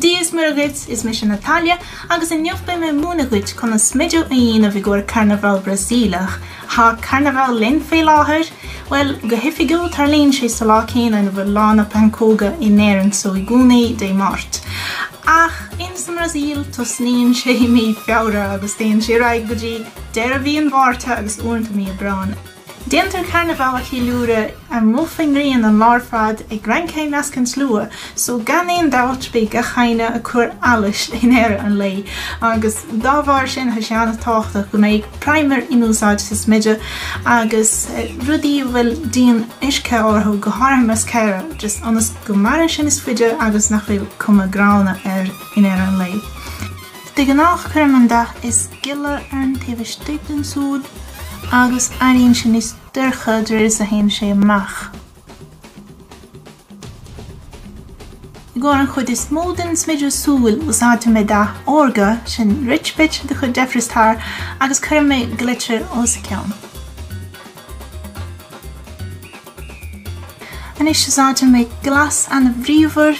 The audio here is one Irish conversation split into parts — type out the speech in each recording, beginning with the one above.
Díos Muragits is mis Natália, agus in neuf be me múnaguit chun a Smideadh a bhígur Carnaval Brasaíleach, ha Carnaval linn féidir, well, go hifigiú tar lín sé sa lácín an bhfuil lána pancóga in éireann so I gúnaí de Mart. Ach, in sa Brasaíl tosníonn sé mí feabhra agus déann sé raig go dtí deir a bhí an bhárta agus uaireanta mí a brán. Déantar Carnaval a chiúra a mófingríon an lárfad ag grancéim ascan slua, so gan éon dáit be a chaine a chur alais in éire an lei, agus dábhar sin ha seanna táachta go méid primer inúsáid sa Smideadh agus rudí bhfuil díon isce orthu go háirmas ceire, just anas go mar sin is fuide agus nach bhfuil cuma grána in éire an lei. De gnáach chuirmanda is gile an taobh stúpin súd, agus aíonn sin is dúrcha is a héann sé amach. Gor an chud is módan Smideadh súil úsáidte me da orga sin rich bit de chud defristar agus chuir me glitcher os ceann. An is úsáidte me glas an bhríomhar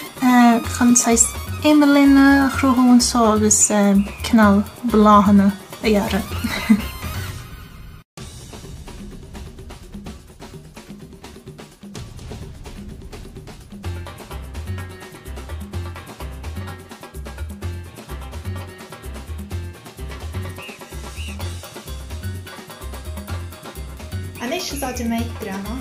chun sais éimelinne chruthún só agus canal beláhanna a dhearra. An is úsáidte me drama